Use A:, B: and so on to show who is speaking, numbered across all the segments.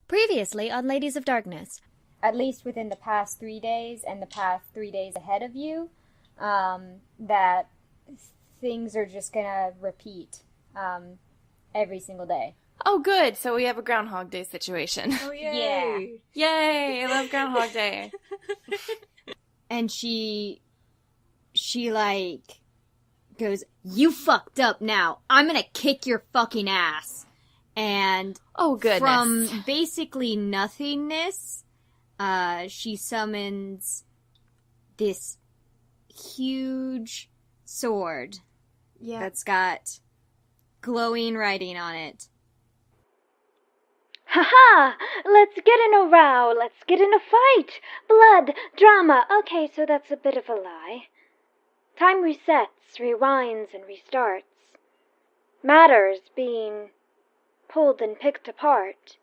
A: Previously on Ladies of Darkness.
B: At least within the past 3 days and the past 3 days ahead of you, that things are just gonna repeat every single day.
C: Oh, good. So we have a Groundhog Day situation.
D: Oh, yay.
B: Yeah.
C: Yay! I love Groundhog Day.
A: And she like, goes, "You fucked up now. I'm gonna kick your fucking ass." And
C: Oh, goodness.
A: from basically nothingness, she summons this huge sword that's got glowing writing on it.
E: Ha-ha! Let's get in a row. Let's get in a fight. Blood, drama. Okay, so that's a bit of a lie. Time resets, rewinds, and restarts. Matters being pulled and picked apart.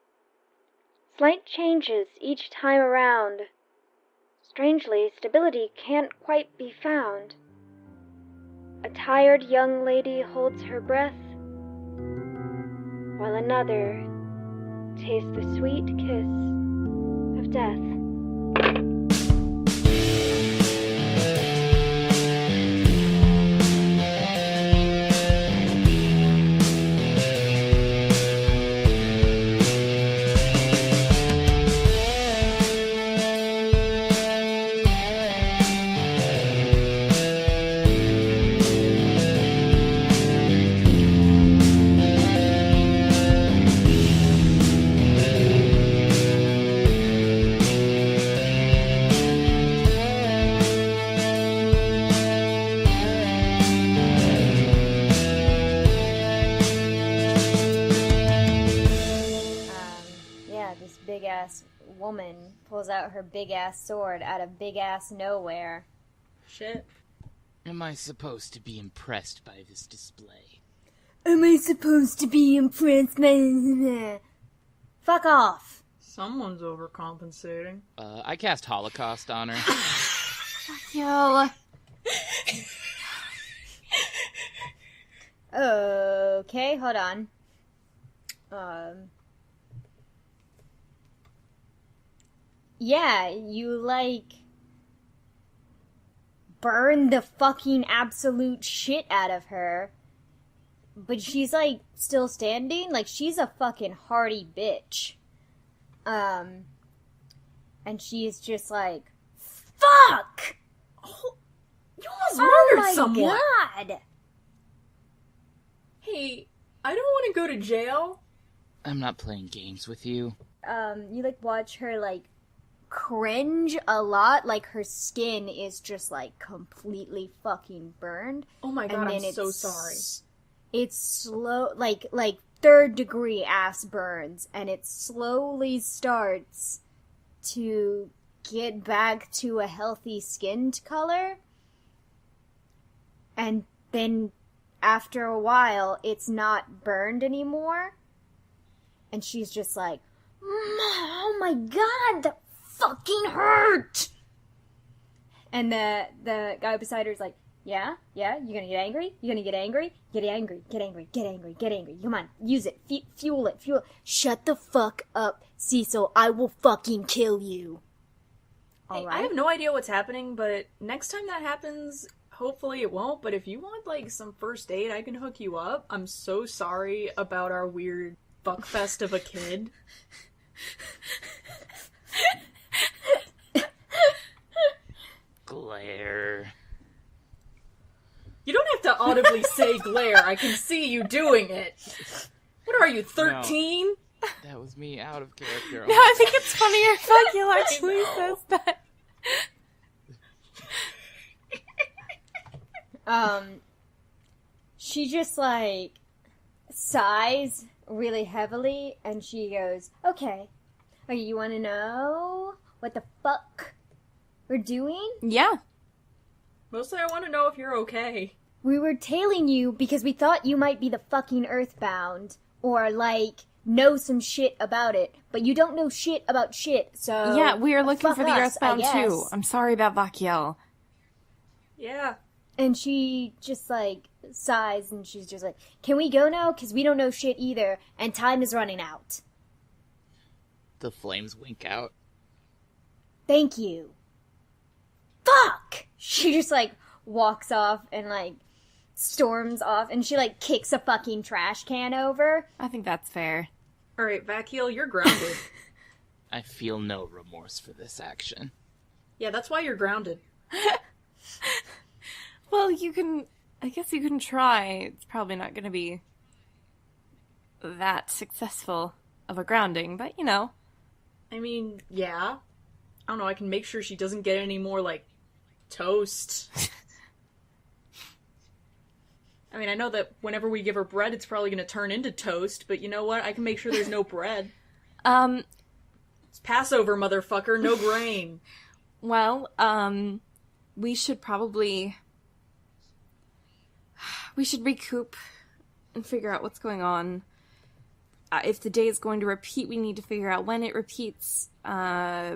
E: Slight changes each time around. Strangely, stability can't quite be found. A tired young lady holds her breath, while another tastes the sweet kiss of death.
B: This big-ass woman pulls out her big-ass sword out of big-ass nowhere.
D: Shit.
F: Am I supposed to be impressed by this display?
A: Am I supposed to be impressed by...
B: Fuck off!
D: Someone's overcompensating.
F: I cast Holocaust on her.
C: Yo.
B: Okay, hold on. Yeah, you, like, burn the fucking absolute shit out of her, but she's, like, still standing? Like, she's a fucking hardy bitch. And she's just like, fuck!
D: Oh, you almost murdered someone!
B: Oh my god!
D: Hey, I don't want to go to jail.
F: I'm not playing games with you.
B: You, like, watch her, like, cringe a lot, like her skin is just like completely fucking burned.
D: Oh my god, I'm so sorry.
B: It's slow, like third degree ass burns, and it slowly starts to get back to a healthy skinned color, and then after a while it's not burned anymore, and she's just like, oh my god, that fucking hurt! And the guy beside her is like, yeah, you gonna get angry? You gonna get angry? Get angry. Come on, use it, fuel it. Shut the fuck up, Cecil. I will fucking kill you.
D: Hey,
B: Alright?
D: I have no idea what's happening, but next time that happens, hopefully it won't, but if you want, like, some first aid, I can hook you up. I'm so sorry about our weird fuckfest of a kid.
F: Glare.
D: You don't have to audibly say glare. I can see you doing it. What are you, 13?
F: No, that was me out of character.
C: No, I think it's funnier if Akil actually says that.
B: She just, like, sighs really heavily, and she goes, okay, you wanna know what the fuck we're doing?
C: Yeah.
D: Mostly I want to know if you're okay.
B: We were tailing you because we thought you might be the fucking Earthbound, or, like, know some shit about it, but you don't know shit about shit, so...
C: Yeah, we are looking
B: fuck
C: for the
B: us,
C: Earthbound
B: I guess.
C: too. I'm sorry about Vakiel.
D: Yeah.
B: And she just, like, sighs, and she's just like, can we go now? Because we don't know shit either, and time is running out.
F: The flames wink out.
B: Thank you. Fuck! She just, like, walks off and, like, storms off, and she, like, kicks a fucking trash can over.
C: I think that's fair.
D: Alright, Vakiel, you're grounded.
F: I feel no remorse for this action.
D: Yeah, that's why you're grounded.
C: Well, I guess you can try. It's probably not gonna be that successful of a grounding, but, you know.
D: I mean, yeah. I don't know, I can make sure she doesn't get any more, like, toast. I mean, I know that whenever we give her bread, it's probably going to turn into toast, but you know what? I can make sure there's no bread. It's Passover, motherfucker, no grain.
C: Well, we should recoup and figure out what's going on. If the day is going to repeat, we need to figure out when it repeats. My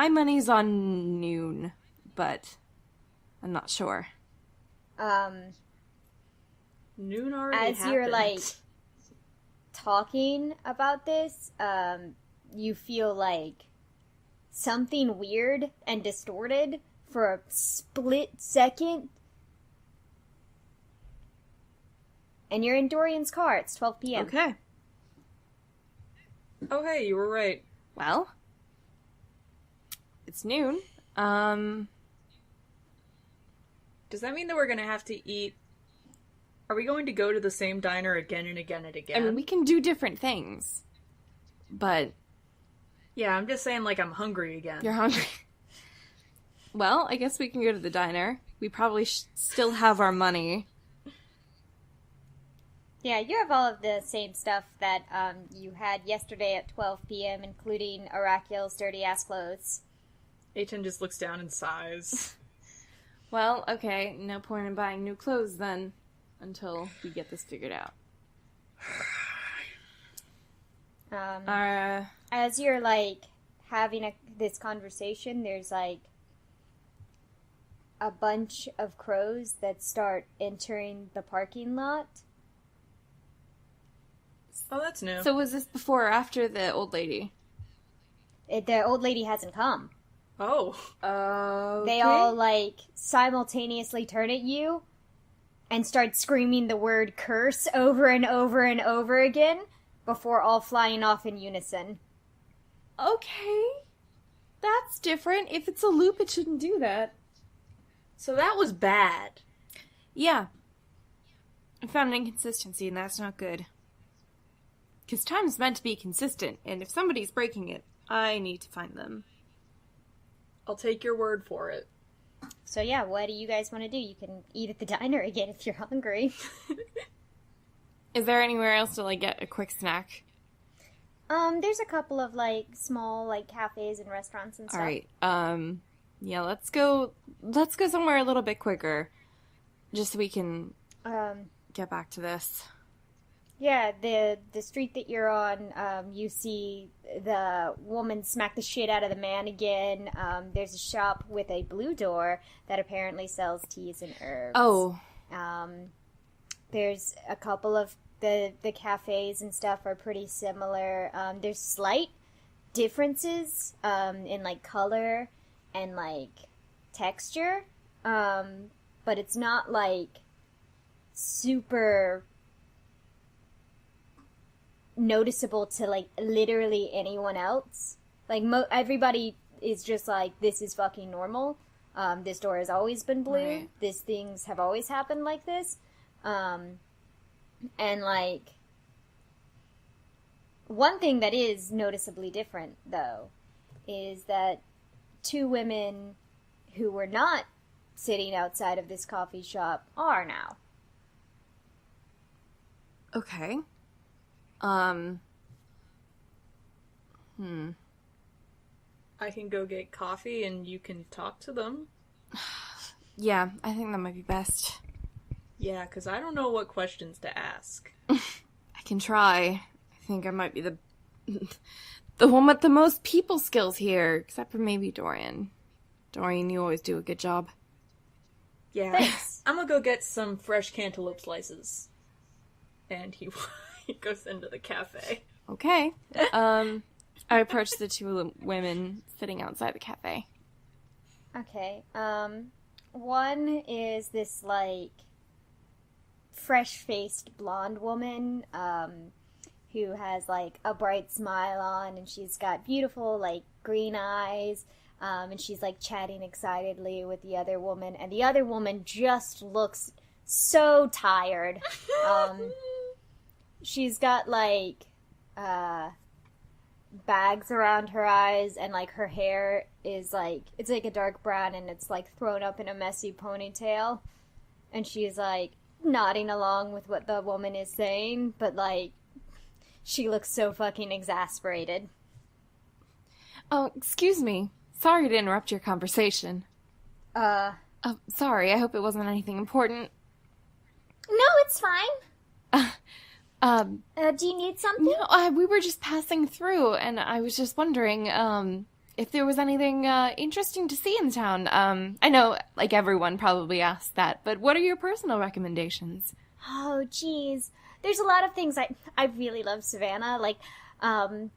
C: money's on noon, but I'm not sure.
D: Noon already
B: As
D: happened.
B: you're, like, talking about this, you feel like something weird and distorted for a split second. And you're in Dorian's car. It's 12 p.m.
C: Okay.
D: Oh, hey, you were right.
C: Well, it's noon.
D: Does that mean that we're going to have to eat... Are we going to go to the same diner again and again and again?
C: I mean, we can do different things, but...
D: Yeah, I'm just saying, like, I'm hungry again.
C: You're hungry. Well, I guess we can go to the diner. We probably still have our money.
B: Yeah, you have all of the same stuff that you had yesterday at 12 p.m., including Arakiel's dirty-ass clothes.
D: Aiton just looks down and sighs.
C: Well, okay, no point in buying new clothes then, until we get this figured out.
B: As you're, like, having this conversation, there's, like, a bunch of crows that start entering the parking lot.
D: Oh, that's new.
C: So was this before or after the old lady?
B: The old lady hasn't come.
D: Oh.
B: They all, like, simultaneously turn at you and start screaming the word curse over and over and over again before all flying off in unison.
C: Okay. That's different. If it's a loop, it shouldn't do that.
D: So that was bad.
C: Yeah. I found an inconsistency, and that's not good. Because time's meant to be consistent, and if somebody's breaking it, I need to find them.
D: I'll take your word for it.
B: So yeah, what do you guys want to do? You can eat at the diner again if you're hungry.
C: Is there anywhere else to, like, get a quick snack?
B: There's a couple of, like, small, like, cafes and restaurants and stuff.
C: Alright, yeah, let's go somewhere a little bit quicker. Just so we can get back to this.
B: Yeah, the street that you're on, you see the woman smack the shit out of the man again. There's a shop with a blue door that apparently sells teas and herbs.
C: Oh.
B: There's a couple of the cafes and stuff are pretty similar. There's slight differences in, like, color and, like, texture. But it's not, like, super noticeable to, like, literally anyone else. Like, everybody is just like, this is fucking normal. This door has always been blue.
C: Right.
B: These things have always happened like this. And, like, one thing that is noticeably different, though, is that two women who were not sitting outside of this coffee shop are now.
C: Okay.
D: I can go get coffee and you can talk to them.
C: Yeah, I think that might be best.
D: Yeah, because I don't know what questions to ask.
C: I can try. I think I might be the one with the most people skills here, except for maybe Dorian. Dorian, you always do a good job.
D: Yeah.
B: Thanks.
D: I'm gonna go get some fresh cantaloupe slices. And he goes into the cafe.
C: Okay. I approach the two women sitting outside the cafe.
B: Okay. One is this, like, fresh-faced blonde woman, who has, like, a bright smile on, and she's got beautiful, like, green eyes, and she's, like, chatting excitedly with the other woman, and the other woman just looks so tired. She's got, like, bags around her eyes, and, like, her hair is, like, it's, like, a dark brown, and it's, like, thrown up in a messy ponytail, and she's, like, nodding along with what the woman is saying, but, like, she looks so fucking exasperated.
C: Oh, excuse me. Sorry to interrupt your conversation. Oh, sorry, I hope it wasn't anything important.
B: No, it's fine. Do you need something?
C: No, we were just passing through, and I was just wondering, if there was anything, interesting to see in town. I know, like, everyone probably asked that, but what are your personal recommendations?
B: Oh, geez. There's a lot of things I really love Savannah. Like, oh,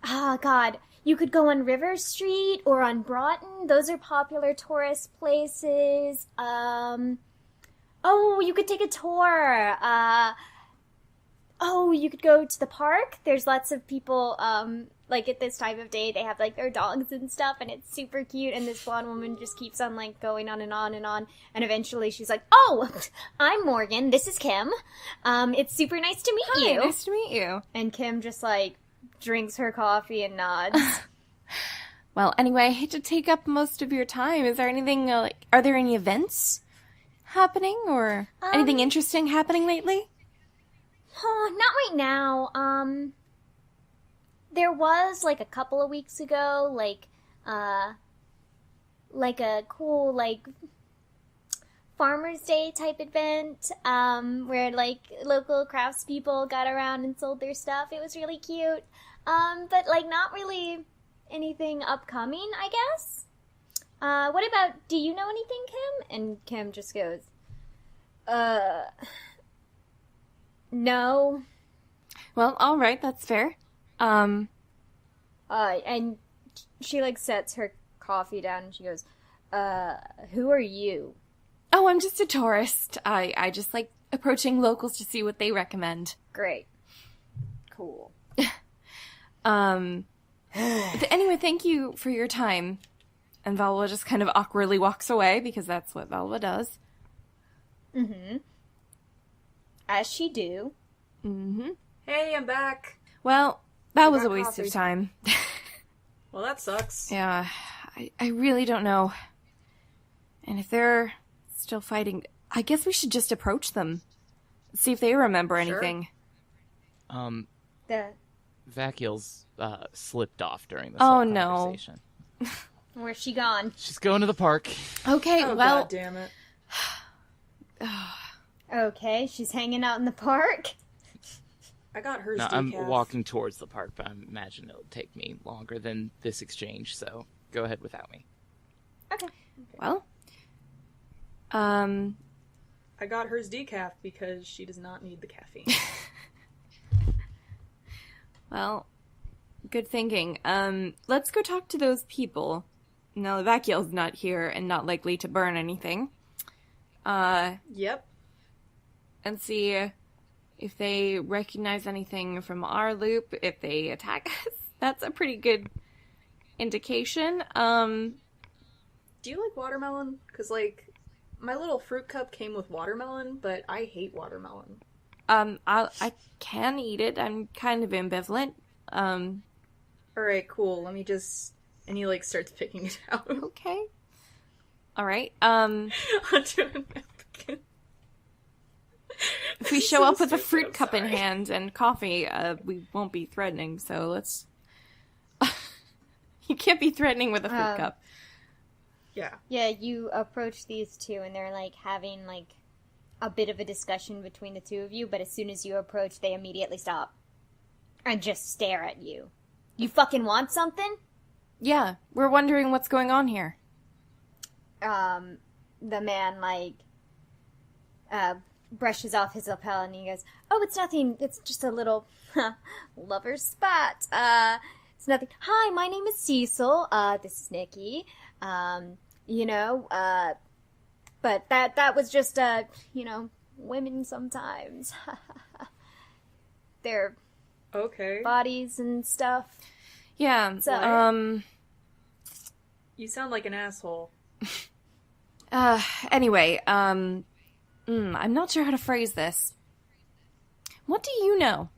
B: God. You could go on River Street or on Broughton. Those are popular tourist places. Oh, you could take a tour. Oh, you could go to the park. There's lots of people, like, at this time of day, they have, like, their dogs and stuff, and it's super cute, and this blonde woman just keeps on, like, going on and on and on, and eventually she's like, oh, I'm Morgan, this is Kim. It's super nice to meet you.
C: Nice to meet you.
B: And Kim just, like, drinks her coffee and nods.
C: Well, anyway, I hate to take up most of your time. Is there anything, like, are there any events happening, or anything interesting happening lately?
B: Oh, not right now. There was, like, a couple of weeks ago, like a cool, like, Farmer's Day type event, where, like, local craftspeople got around and sold their stuff. It was really cute. But, like, not really anything upcoming, I guess. What about, do you know anything, Kim? And Kim just goes, no.
C: Well, alright, that's fair.
B: And she, like, sets her coffee down and she goes, who are you?
C: Oh, I'm just a tourist. I just like approaching locals to see what they recommend.
B: Great. Cool.
C: Anyway, thank you for your time. And Valwa just kind of awkwardly walks away, because that's what Valwa does.
B: Mm-hmm. As she do.
C: Mm-hmm.
D: Hey, I'm back.
C: Well, that was a
D: got
C: waste
D: coffee.
C: of time.
D: Well, that sucks.
C: Yeah, I really don't know. And if they're still fighting, I guess we should just approach them. See if they remember anything.
F: Vacuol's slipped off during this
C: Oh,
F: whole
C: no.
F: conversation.
B: Where's she gone?
F: She's going to the park.
C: Okay,
D: Oh,
C: well...
D: God damn it.
B: Okay, she's hanging out in the park.
D: I got hers
F: No,
D: decaf.
F: I'm walking towards the park, but I imagine it'll take me longer than this exchange, so go ahead without me.
B: Okay.
C: Well...
D: I got hers decaf because she does not need the caffeine.
C: Well, good thinking. Let's go talk to those people. No, Vacuol's not here and not likely to burn anything.
D: Yep.
C: And see if they recognize anything from our loop, if they attack us. That's a pretty good indication.
D: Do you like watermelon? Because, like, my little fruit cup came with watermelon, but I hate watermelon.
C: I can eat it. I'm kind of ambivalent.
D: Alright, cool. Let me just... And he, like, starts picking it out.
C: Okay. Alright,
D: Onto a napkin.
C: if we show up with a fruit cup in hand and coffee, we won't be threatening, so let's... You can't be threatening with a fruit cup.
D: Yeah.
B: Yeah, you approach these two and they're, like, having, like, a bit of a discussion between the two of you, but as soon as you approach, they immediately stop. And just stare at you. You fucking want something?
C: Yeah, we're wondering what's going on here.
B: The man, like, brushes off his lapel and he goes, oh, it's nothing, it's just a little, lover's spat. It's nothing. Hi, my name is Cecil. This is Nikki. But that was just, women sometimes. Their
D: Okay.
B: bodies and stuff.
C: Yeah,
B: So-
D: You sound like an asshole.
C: anyway, I'm not sure how to phrase this. What do you know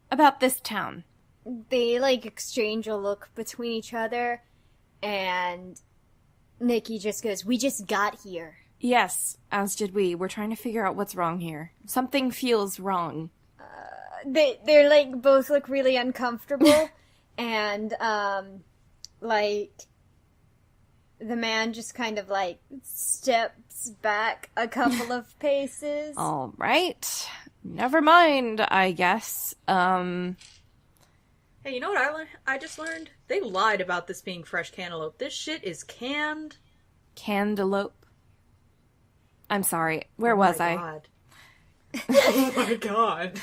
C: about this town?
B: They, exchange a look between each other, and Nikki just goes, "We just got here."
C: Yes, as did we. We're trying to figure out what's wrong here. Something feels wrong.
B: They're, both look really uncomfortable, and, the man just kind of, steps back a couple of paces.
C: All right. Never mind, I guess.
D: Hey, you know what I just learned? They lied about this being fresh cantaloupe. This shit is canned.
C: Cantaloupe. I'm sorry. Where was I?
D: God. Oh my god.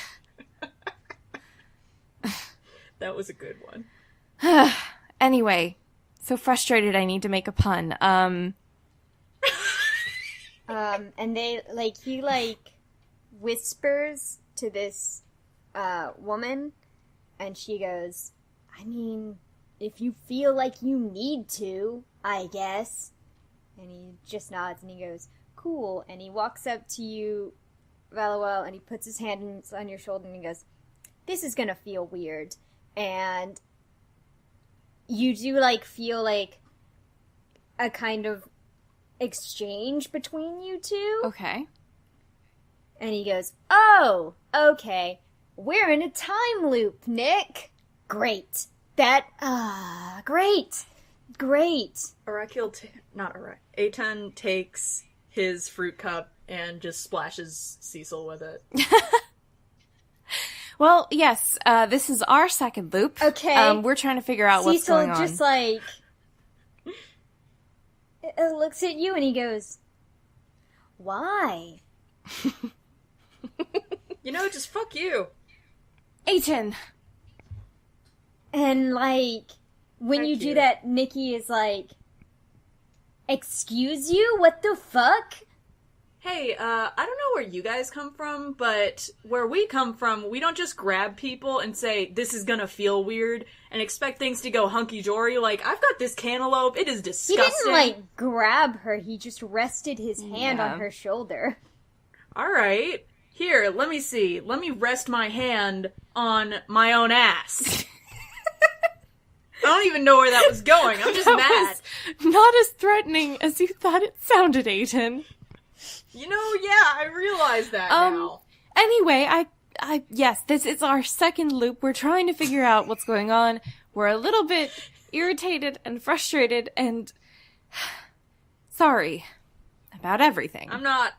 D: That was a good one.
C: Anyway, so frustrated I need to make a pun.
B: And they, he, whispers to this, woman, and she goes, "I mean, if you feel like you need to, I guess." And he just nods and he goes, "Cool." And he walks up to you, Valuel, and he puts his hand on your shoulder and he goes, "This is gonna feel weird." And you do, feel a kind of exchange between you two.
C: Okay.
B: And he goes, "Oh, okay. We're in a time loop, Nick. Great. Great.
D: Aten takes his fruit cup and just splashes Cecil with it.
C: Well, yes, this is our second loop.
B: Okay.
C: We're trying to figure out what's
B: Cecil
C: going on.
B: just, looks at you and he goes, "Why?"
D: Just fuck you.
C: Aten!
B: And, when
D: Thank
B: you do
D: you.
B: that, Nikki is like, "Excuse you? What the fuck?"
D: Hey, I don't know where you guys come from, but where we come from, we don't just grab people and say, "This is gonna feel weird," and expect things to go hunky-dory. I've got this cantaloupe, it is
B: He
D: disgusting.
B: didn't, grab her, he just rested his hand
C: Yeah.
B: on her shoulder.
D: Alright, here, let me see. Let me rest my hand on my own ass. I don't even know where that was going, I'm just
C: That
D: mad.
C: was not as threatening as you thought it sounded, Aten.
D: I realize that now.
C: Anyway, yes, this is our second loop. We're trying to figure out what's going on. We're a little bit irritated and frustrated and sorry about everything.
D: I'm not.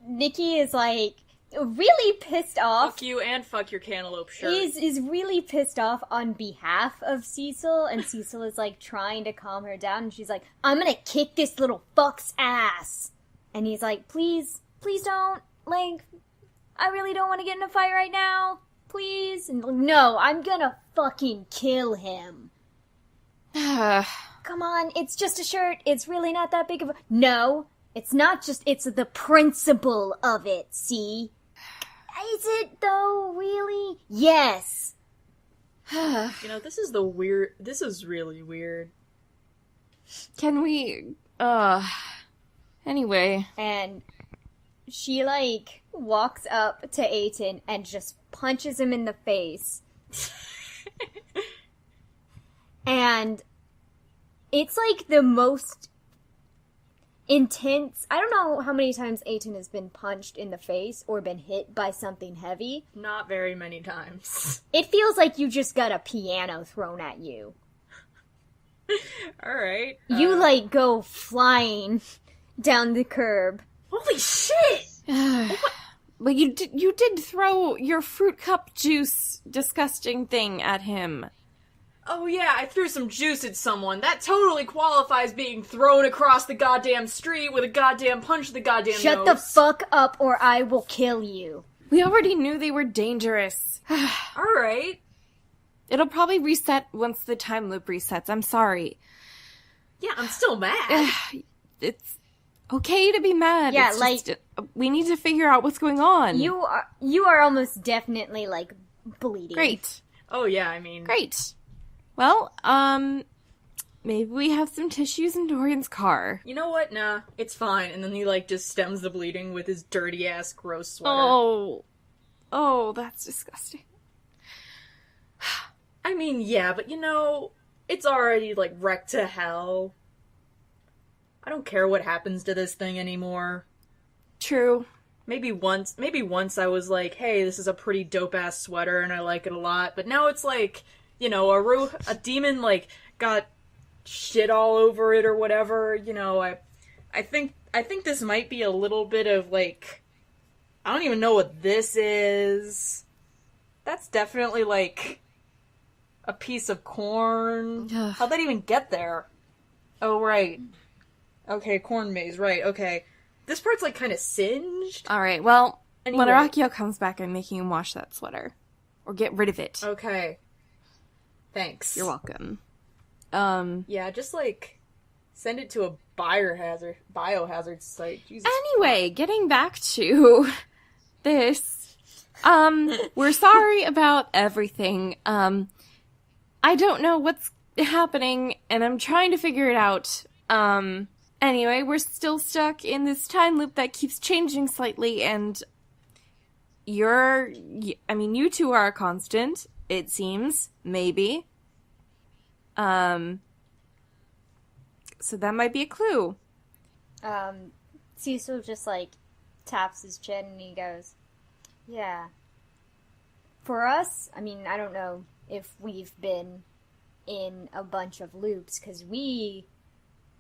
B: Nikki is really pissed off.
D: Fuck you and fuck your cantaloupe shirt.
B: Is really pissed off on behalf of Cecil, and Cecil is trying to calm her down, and she's like, "I'm gonna kick this little fuck's ass." And he's like, please don't, I really don't want to get in a fight right now, please. And no, I'm gonna fucking kill him. Come on, it's just a shirt, it's really not that big of a... No, it's not just, it's the principle of it, see? Is it though, really? Yes.
D: This is really weird.
C: Can we, anyway.
B: And she, walks up to Aten and just punches him in the face. And it's, the most intense... I don't know how many times Aten has been punched in the face or been hit by something heavy.
D: Not very many times.
B: It feels like you just got a piano thrown at you.
D: Alright.
B: You, go flying down the curb.
D: Holy shit!
C: But you did throw your fruit cup juice disgusting thing at him.
D: Oh yeah, I threw some juice at someone. That totally qualifies being thrown across the goddamn street with a goddamn punch to the goddamn
B: Shut
D: nose.
B: the fuck up or I will kill you.
C: We already knew they were dangerous.
D: Alright.
C: It'll probably reset once the time loop resets. I'm sorry.
D: Yeah, I'm still mad.
C: It's okay to be mad.
B: Yeah,
C: It's
B: like-
C: just, we need to figure out what's going on.
B: You are almost definitely, like, bleeding.
C: Great.
D: Oh yeah, I mean...
C: Great. Well, maybe we have some tissues in Dorian's car.
D: You know what? Nah, it's fine. And then he, like, just stems the bleeding with his dirty-ass, gross sweater.
C: Oh, that's disgusting.
D: I mean, yeah, but you know, it's already, like, wrecked to hell. I don't care what happens to this thing anymore.
C: True.
D: Maybe once I was like, hey, this is a pretty dope-ass sweater and I like it a lot. But now it's like, you know, a demon, like, got shit all over it or whatever. You know, I think this might be a little bit of, like, I don't even know what this is. That's definitely, like, a piece of corn.
C: Ugh.
D: How'd that even get there? Oh, right. Okay, corn maze, right, okay. This part's, like, kind of singed.
C: All right, well,
D: Anyway.
C: when Arakio comes back, I'm making him wash that sweater. Or get rid of it.
D: Okay. Thanks.
C: You're welcome.
D: Yeah, just, like, send it to a biohazard site. Jesus.
C: Anyway, getting back to this. We're sorry about everything. I don't know what's happening, and I'm trying to figure it out. Anyway, we're still stuck in this time loop that keeps changing slightly, and you two are a constant, it seems, maybe. So that might be a clue.
B: Cecil just, like, taps his chin and he goes, yeah. For us, I mean, I don't know if we've been in a bunch of loops, because we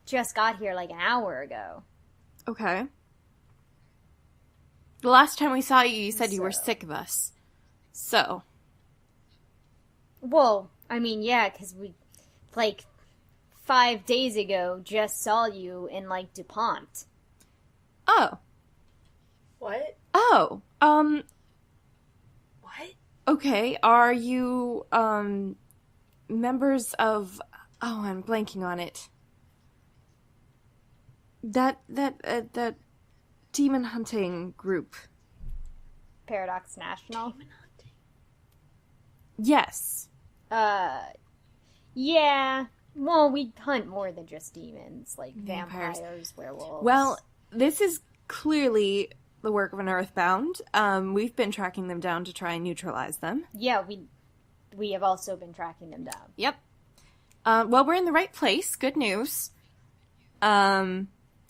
B: just got here, like, an hour ago.
C: Okay. The last time we saw you, you said you were
B: So-
C: sick of us. So.
B: Well, I mean, yeah, because we, like, 5 days ago just saw you in, like, DuPont.
C: Oh.
D: What?
C: Oh.
D: What?
C: Okay. Are you, members of... Oh, I'm blanking on it. That demon hunting group.
B: Paradox National.
C: Yes.
B: Yeah. Well, we hunt more than just demons, like
C: Vampires.
B: vampires, werewolves.
C: Well, this is clearly the work of an Earthbound. We've been tracking them down to try and neutralize them.
B: yeah, we have also been tracking them down.
C: Yep. Well, we're in the right place. Good news.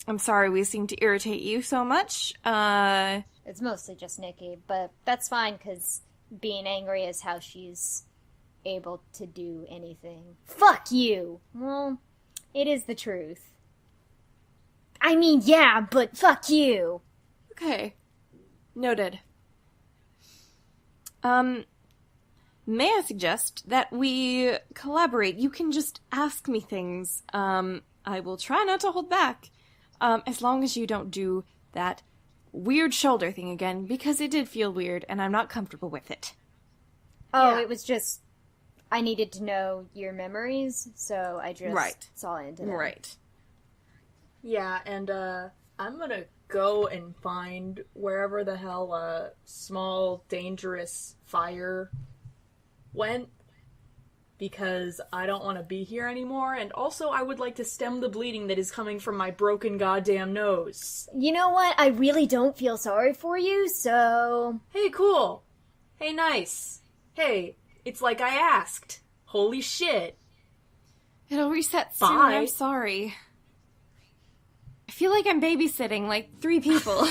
C: I'm sorry we seem to irritate you so much.
B: It's mostly just Nikki, but that's fine, because being angry is how she's able to do anything. Fuck you! Well, it is the truth. I mean, yeah, but fuck you!
C: Okay. Noted. May I suggest that we collaborate? You can just ask me things. I will try not to hold back. As long as you don't do that weird shoulder thing again, because it did feel weird, and I'm not comfortable with it.
B: Oh,
D: Yeah.
B: it was just... I needed to know your memories, so I just
C: Right.
B: saw into them.
C: Right.
D: Yeah, and, I'm gonna go and find wherever the hell a small, dangerous fire went, because I don't want to be here anymore, and also I would like to stem the bleeding that is coming from my broken goddamn nose.
B: You know what? I really don't feel sorry for you, so...
D: Hey, cool. Hey, nice. Hey, it's like I asked. Holy shit.
C: It'll reset soon,
D: Bye.
C: I'm sorry. I feel like I'm babysitting, like, 3 people.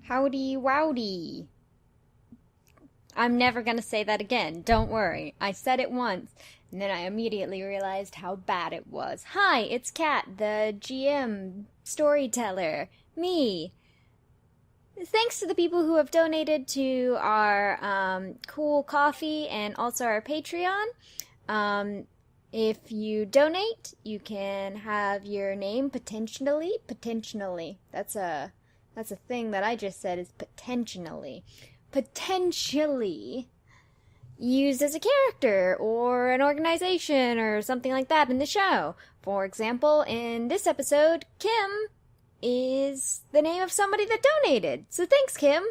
B: Howdy wowdy. I'm never gonna say that again. Don't worry. I said it once. And then I immediately realized how bad it was. Hi, it's Kat, the GM storyteller. Me. Thanks to the people who have donated to our cool coffee and also our Patreon. If you donate, you can have your name potentially. That's a thing that I just said is potentially used as a character or an organization or something like that in the show. For example, in this episode, Kim is the name of somebody that donated. So thanks, Kim.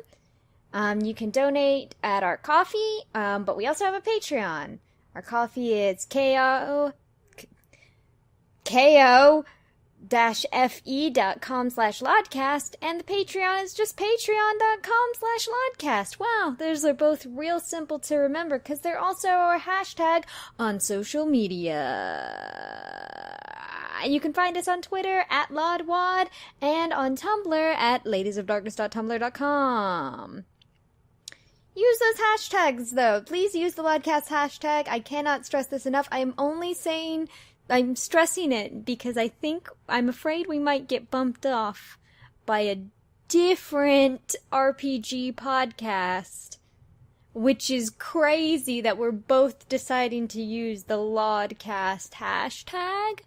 B: You can donate at our coffee, but we also have a Patreon. Our coffee is ko-fe.com/lodcast, and the Patreon is just patreon.com/lodcast. Wow, those are both real simple to remember, because they're also our hashtag on social media. You can find us on Twitter at LodWad, and on Tumblr at ladiesofdarkness.tumblr.com. Use those hashtags, though. Please use the Lodcast hashtag. I cannot stress this enough. I'm stressing it because I'm afraid we might get bumped off by a different RPG podcast, which is crazy that we're both deciding to use the Lodcast hashtag.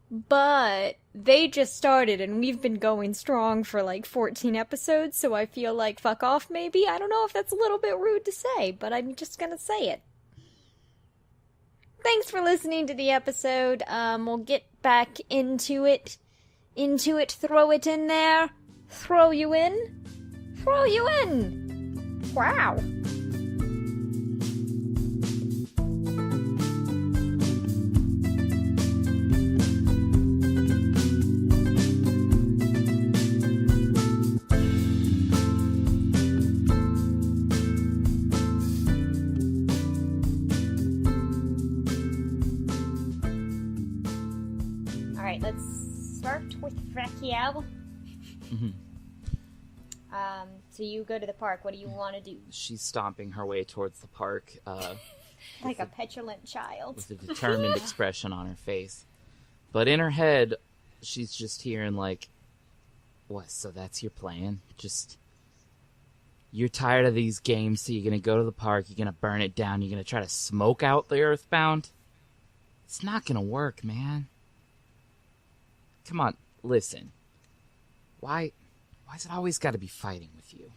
B: But they just started and we've been going strong for like 14 episodes, so I feel like fuck off maybe. I don't know if that's a little bit rude to say, but I'm just gonna say it. Thanks for listening to the episode. We'll get back into it. Throw it in there. Throw you in. Wow. Alright, let's start with Raquel. So you go to the park. What do you want to do?
F: She's stomping her way towards the park.
B: Like a petulant child.
F: With a determined expression on her face. But in her head, she's just hearing like, what, so that's your plan? You're tired of these games, so you're going to go to the park, you're going to burn it down, you're going to try to smoke out the Earthbound? It's not going to work, man. Come on, listen. Why's it always got to be fighting with you?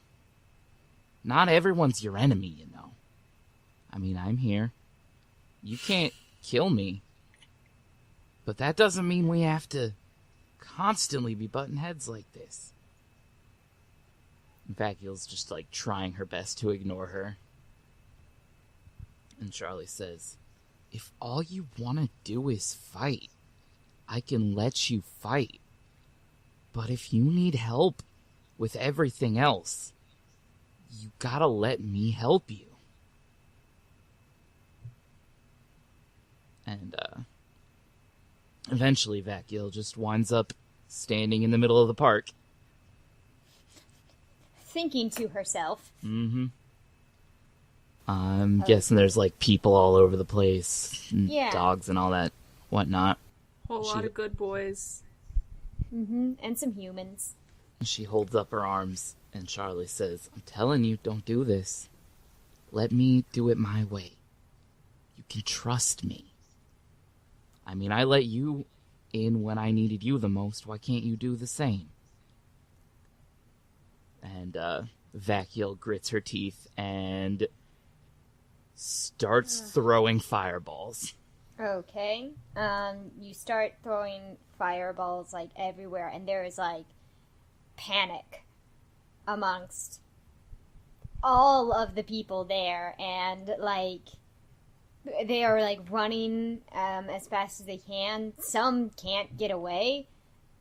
F: Not everyone's your enemy, you know. I mean, I'm here. You can't kill me. But that doesn't mean we have to constantly be butting heads like this. Vacuol's just, like, trying her best to ignore her. And Charlie says, if all you want to do is fight, I can let you fight. But if you need help with everything else, you gotta let me help you. And, eventually Vacuol just winds up standing in the middle of the park.
B: Thinking to herself.
F: Mm-hmm. I'm guessing there's, like, people all over the place. And dogs and all that whatnot.
D: Whole lot of good boys.
B: Mm-hmm. And some humans.
F: She holds up her arms, and Charlie says, I'm telling you, don't do this. Let me do it my way. You can trust me. I mean, I let you in when I needed you the most. Why can't you do the same? And, Vacuol grits her teeth and starts throwing fireballs.
B: Okay. You start throwing fireballs, like, everywhere, and there is, like, panic amongst all of the people there, and, like, they are, like, running as fast as they can. Some can't get away.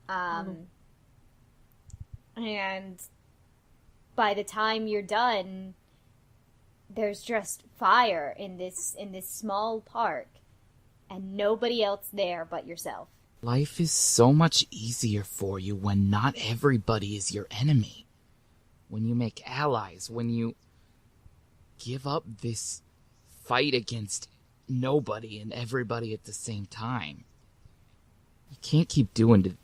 B: And by the time you're done, there's just fire in this small park, and nobody else there but yourself.
F: Life is so much easier for you when not everybody is your enemy. When you make allies, when you give up this fight against nobody and everybody at the same time. You can't keep doing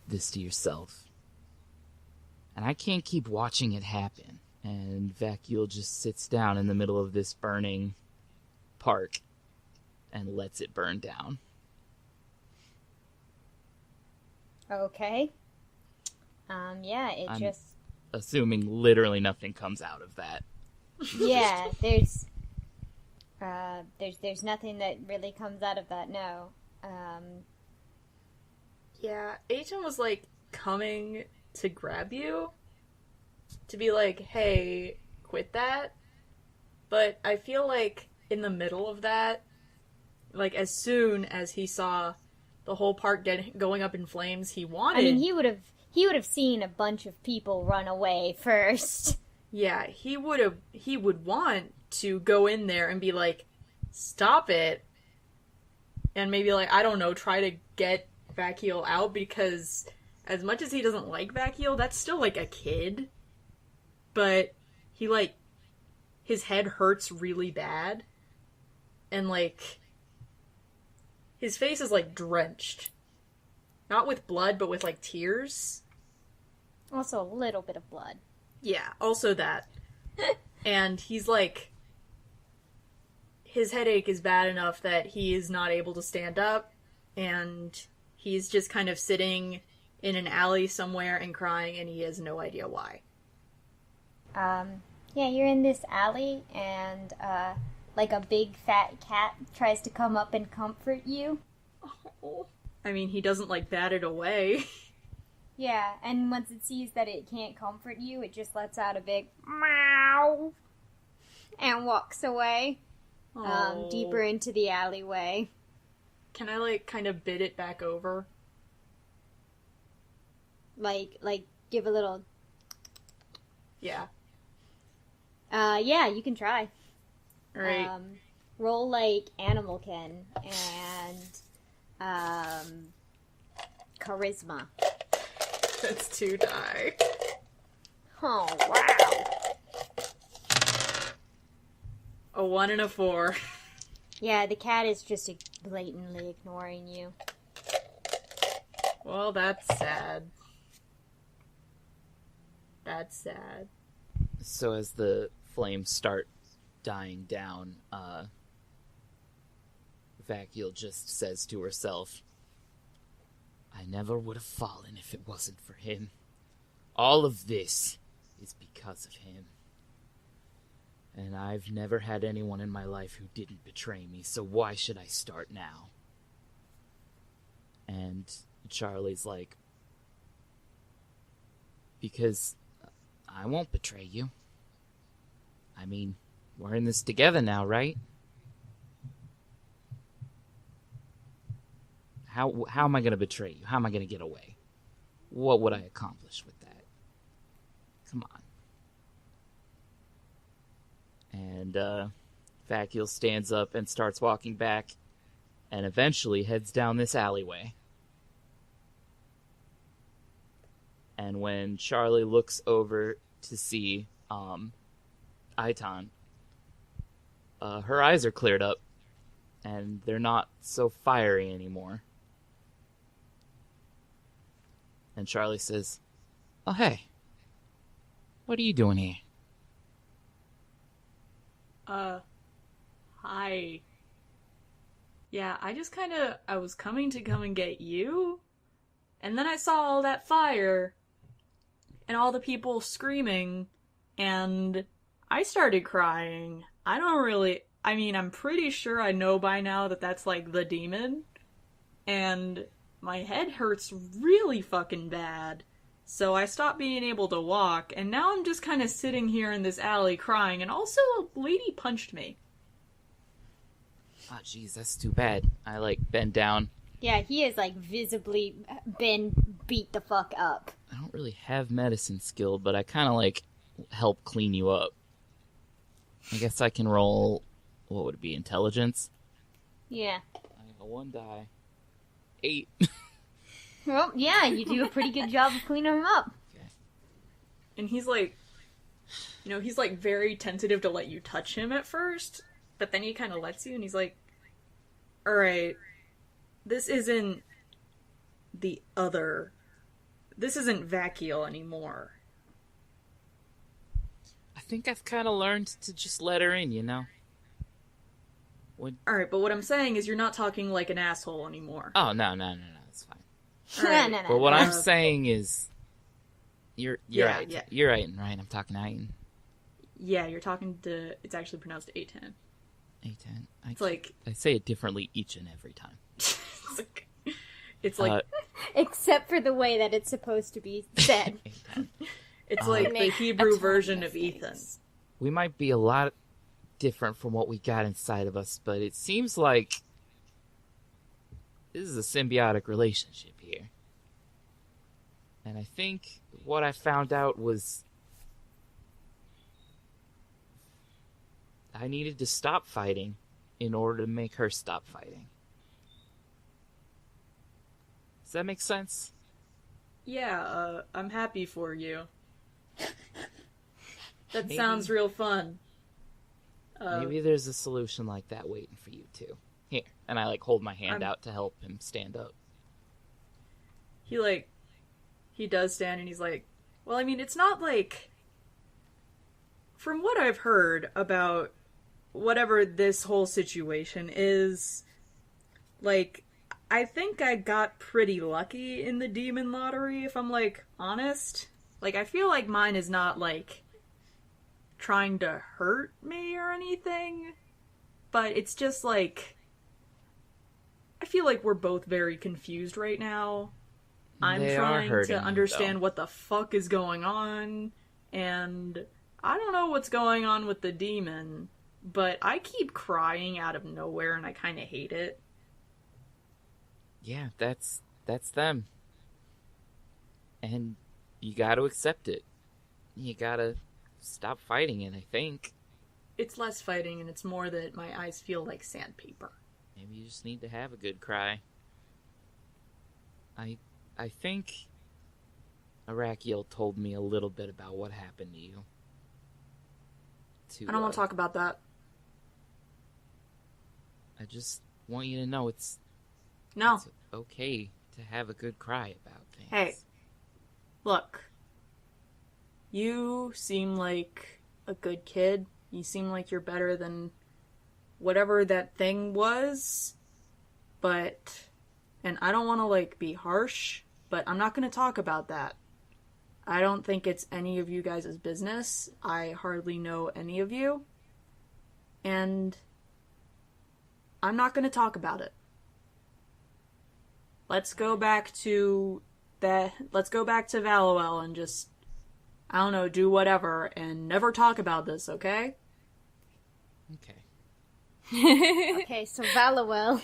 F: this to yourself. And I can't keep watching it happen. And Vacuole just sits down in the middle of this burning park and lets it burn down.
B: Okay. Yeah,
F: I'm
B: just...
F: assuming literally nothing comes out of that.
B: Yeah, there's nothing that really comes out of that, no.
D: Yeah, Aiton was, like, coming to grab you. To be like, hey, quit that. But I feel like in the middle of that, like, as soon as he saw the whole park going up in flames, he wanted...
B: I mean, he would have seen a bunch of people run away first.
D: Yeah, he would want to go in there and be like, stop it. And maybe, like, I don't know, try to get Vacuole out, because as much as he doesn't like Vacuole, that's still, like, a kid. But he, like, his head hurts really bad. And, like, his face is, like, drenched. Not with blood, but with, like, tears.
B: Also, a little bit of blood.
D: Yeah, also that. And he's, like, his headache is bad enough that he is not able to stand up, and he's just kind of sitting in an alley somewhere and crying, and he has no idea why.
B: Yeah, you're in this alley, and, like, a big fat cat tries to come up and comfort you.
D: Oh. I mean, he doesn't, like, bat it away.
B: Yeah, and once it sees that it can't comfort you, it just lets out a big meow and walks away, deeper into the alleyway.
D: Can I, like, kind of bid it back over?
B: Like, give a little...
D: Yeah.
B: Yeah, you can try.
D: Alright.
B: Roll, like, Animal Ken, and, Charisma.
D: That's 2 die.
B: Oh, wow.
D: A 1 and a 4.
B: Yeah, the cat is just blatantly ignoring you.
D: Well, that's sad. That's sad.
F: So as the flames start dying down, Vacuole just says to herself, I never would have fallen if it wasn't for him. All of this is because of him. And I've never had anyone in my life who didn't betray me, so why should I start now? And Charlie's like, because I won't betray you. I mean, we're in this together now, right? How am I going to betray you? How am I going to get away? What would I accomplish with that? Come on. And Vacuole stands up and starts walking back, and eventually heads down this alleyway. And when Charlie looks over to see Aiton, her eyes are cleared up, and they're not so fiery anymore. And Charlie says, oh, hey, what are you doing here?
D: Hi. Yeah, I was coming to come and get you, and then I saw all that fire, and all the people screaming, and I started crying. I'm pretty sure I know by now that that's, like, the demon, and my head hurts really fucking bad, so I stopped being able to walk, and now I'm just kind of sitting here in this alley crying, and also a lady punched me.
F: Oh, jeez, that's too bad. I, like, bend down.
B: Yeah, he has, like, visibly been beat the fuck up.
F: I don't really have medicine skill, but I kind of, like, help clean you up. I guess I can roll, what would it be, intelligence?
B: Yeah.
F: I got 1 die. 8.
B: Well, yeah, you do a pretty good job of cleaning him up.
F: Okay.
D: And he's like, he's like very tentative to let you touch him at first, but then he kind of lets you, and he's like, Alright. This isn't the other. This isn't Vakiel anymore.
F: I think I've kind of learned to just let her in, you know?
D: Alright, but what I'm saying is you're not talking like an asshole anymore.
F: Oh, no, it's fine.
D: Alright.
B: No.
F: But what I'm saying is, you're
D: Yeah,
F: right.
D: yeah.
F: You're right, right? I'm talking Aiton.
D: Yeah, you're talking to... It's actually pronounced Aiton.
F: Aiton.
D: It's like...
F: I say it differently each and every time.
D: It's like...
B: Except for the way that it's supposed to be said.
F: Aiton.
D: It's like the
B: make
D: Hebrew
B: a ton
D: version
B: of
D: of Ethan.
B: things.
F: We might be a lot different from what we got inside of us, but it seems like this is a symbiotic relationship here. And I think what I found out was I needed to stop fighting in order to make her stop fighting. Does that make sense?
D: Yeah, I'm happy for you. That
F: Maybe.
D: sounds real fun.
F: Maybe there's a solution like that waiting for you too. Here. And I hold my hand out to help him stand up.
D: He does stand and he's like, well, I mean, it's not like... From what I've heard about whatever this whole situation is, I think I got pretty lucky in the demon lottery, if I'm, honest. I feel like mine is not, trying to hurt me or anything, but it's just, I feel like we're both very confused right now. I'm
F: They are
D: trying
F: hurting
D: to
F: you,
D: understand
F: though.
D: what the fuck is going on, and I don't know what's going on with the demon, but I keep crying out of nowhere and I kind of hate it.
F: Yeah, that's them. And you gotta accept it. You gotta stop fighting it, I think.
D: It's less fighting and it's more that my eyes feel like sandpaper.
F: Maybe you just need to have a good cry. I think Arakiel told me a little bit about what happened to you.
D: I don't want to talk about that.
F: I just want you to know it's
D: No.
F: okay to have a good cry about things.
D: Hey, look. You seem like a good kid. You seem like you're better than whatever that thing was. But, and I don't want to, be harsh, but I'm not going to talk about that. I don't think it's any of you guys' business. I hardly know any of you. And I'm not going to talk about it. Let's go back to Valuel and just, I don't know, do whatever and never talk about this, okay?
F: Okay.
B: Okay, so Valuel,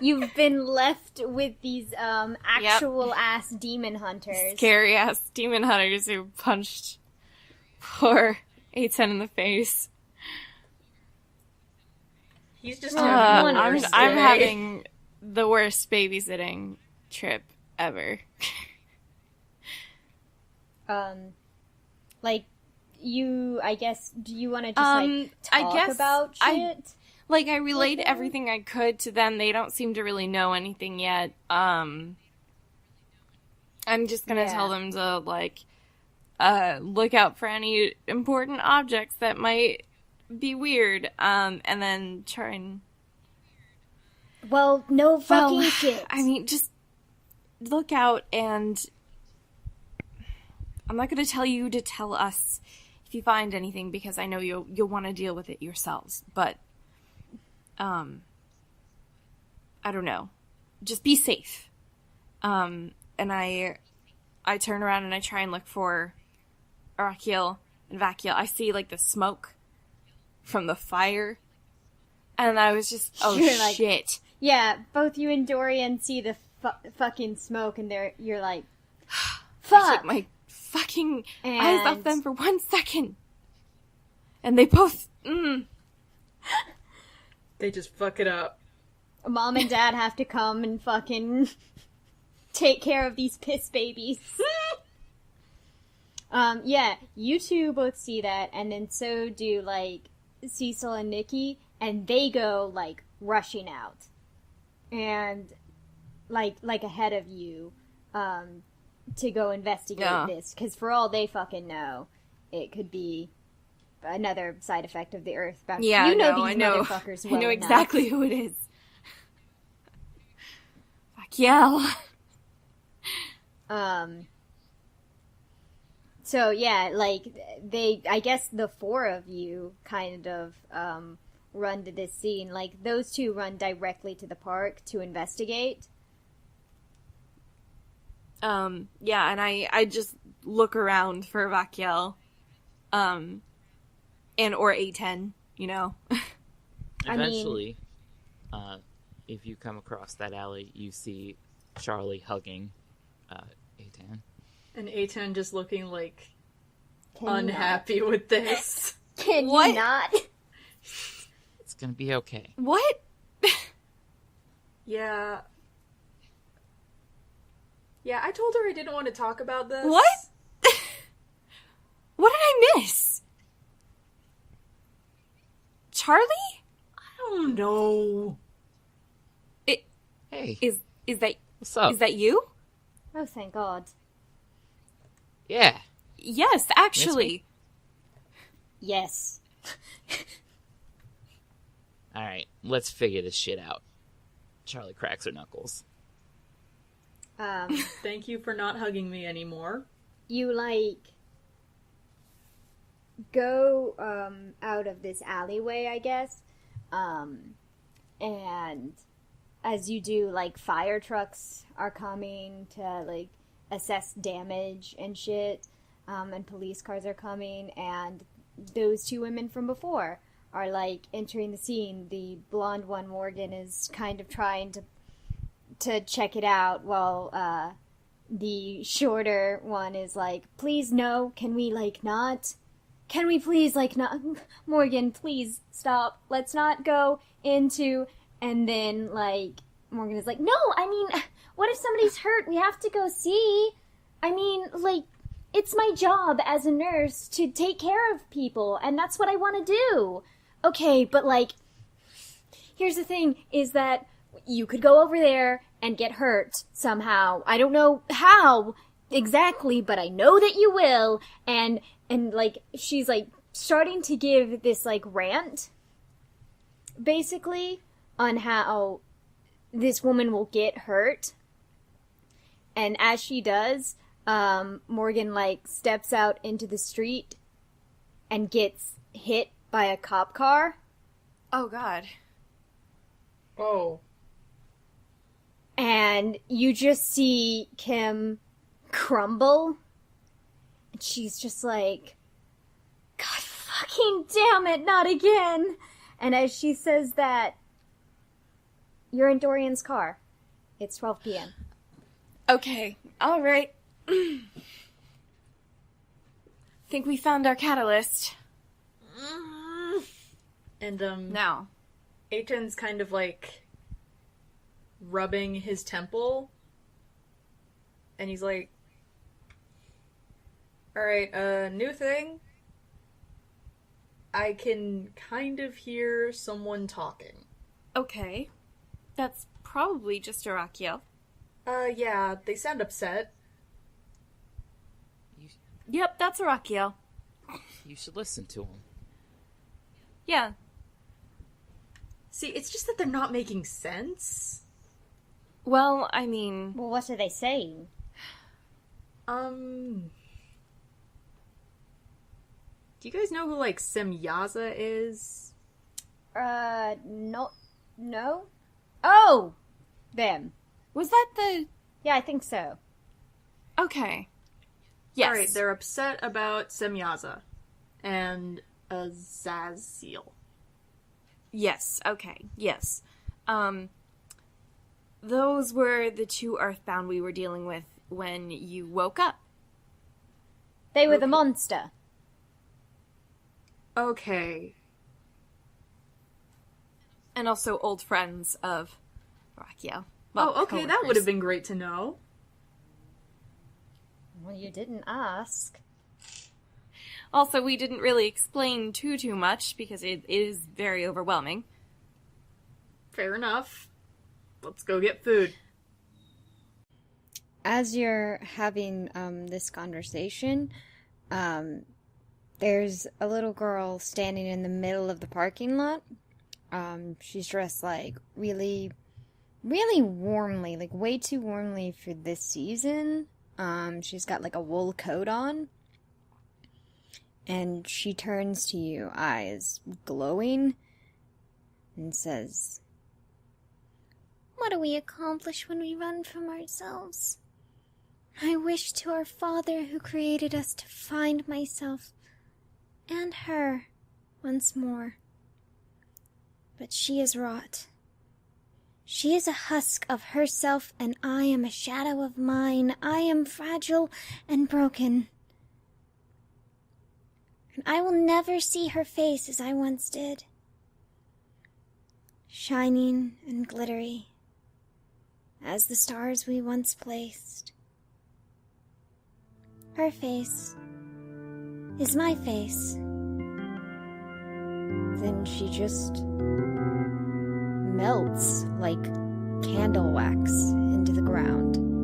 B: you've been left with these actual ass demon hunters.
C: Scary ass demon hunters who punched poor A10 in the face.
D: He's just
B: having
C: I'm,
B: worse
C: I'm
B: day.
C: having the worst babysitting trip ever.
B: I guess, do you want to just, talk about shit?
C: I relayed everything I could to them. They don't seem to really know anything yet. I'm just gonna tell them to, look out for any important objects that might be weird, and then try and...
B: Well, no fucking shit.
C: I mean, just look out, and I'm not gonna tell you to tell us if you find anything, because I know you'll want to deal with it yourselves, but I don't know. Just be safe. And I turn around and I try and look for Arakiel and Vakiel. I see, the smoke from the fire. And I was just,
B: You're
C: shit.
B: Yeah, both you and Dorian see the fucking smoke, and you're like, fuck!
C: Took my fucking eyes off them for 1 second. And they both,
D: They just fuck it up.
B: Mom and Dad have to come and fucking take care of these piss babies. Yeah, you two both see that, and then so do, Cecil and Nikki, and they go, like, rushing out. And, like ahead of you, to go investigate this. Because for all they fucking know, it could be another side effect of the Earthbound.
C: Yeah,
B: you know
C: no,
B: these
C: I know.
B: motherfuckers well
C: I know
B: enough.
C: exactly who it is. Fuck yeah.
B: So yeah, like I guess the four of you kind of run to this scene. Like those two run directly to the park to investigate.
C: Yeah, and I just look around for Vakiel, and or A10, you know.
F: Eventually, if you come across that alley, you see Charlie hugging A10.
D: And A10 just looking like
B: Can you
D: unhappy with this.
B: Can
C: What?
B: you not?
F: It's gonna be okay.
C: What?
D: Yeah. Yeah, I told her I didn't want to talk about this.
C: What? What did I miss? Charlie?
D: I don't know.
F: Hey,
C: Is that
F: what's up?
C: is that you?
B: Oh, thank God.
F: Yeah.
C: Yes, actually.
B: Yes.
F: All right, let's figure this shit out. Charlie cracks her knuckles.
D: Thank you for not hugging me anymore.
B: You like go out of this alleyway, I guess, and as you do, like fire trucks are coming to like assess damage and shit, and police cars are coming, and those two women from before are like entering the scene. The blonde one, Morgan, is kind of trying to check it out while the shorter one is like, please no, can we like not? Can we please like not? Morgan, please stop. Let's not go into. And then like Morgan is like, no, I mean, what if somebody's hurt? We have to go see. I mean, like, it's my job as a nurse to take care of people, and that's what I want to do. Okay, but like, here's the thing, is that you could go over there and get hurt somehow. I don't know how exactly, but I know that you will. And like, she's like starting to give this like rant, basically, on how this woman will get hurt. And as she does, Morgan like steps out into the street and gets hit by a cop car.
C: Oh God.
D: Oh.
B: And you just see Kim crumble. And she's just like, God fucking damn it, not again. And as she says that, you're in Dorian's car. It's 12 p.m.
C: Okay. All right. Think we found our catalyst.
D: And
C: Now.
D: Aiton's kind of like rubbing his temple. And he's like, alright, new thing. I can kind of hear someone talking.
C: Okay. That's probably just Arakiel.
D: Yeah, they sound upset.
C: Yep, that's Arakiel.
F: You should listen to him.
C: Yeah.
D: See, it's just that they're not making sense.
C: Well, I mean...
B: Well, what are they saying?
D: Do you guys know who, like, Semyaza is?
B: No. Oh! Them.
C: Was that the...
B: Yeah, I think so.
C: Okay. Yes.
D: Alright, they're upset about Semyaza and Azazel.
C: Yes, okay, yes. Those were the two Earthbound we were dealing with when you woke up.
B: They were the monster.
D: Okay.
C: And also old friends of Arakiel. Well,
D: Oh, okay, that would
C: coworkers.
D: have been great to know.
B: Well, you didn't ask.
C: Also, we didn't really explain too much because it is very overwhelming.
D: Fair enough. Let's go get food.
B: As you're having this conversation, there's a little girl standing in the middle of the parking lot. She's dressed like really, really warmly, like way too warmly for this season. She's got like a wool coat on. And she turns to you, eyes glowing, and says,
E: What do we accomplish when we run from ourselves? I wish to our Father who created us to find myself and her once more. But she is wrought. She is a husk of herself, and I am a shadow of mine. I am fragile and broken. And I will never see her face as I once did. Shining and glittery, as the stars we once placed. Her face is my face.
B: then she just melts like candle wax into the ground.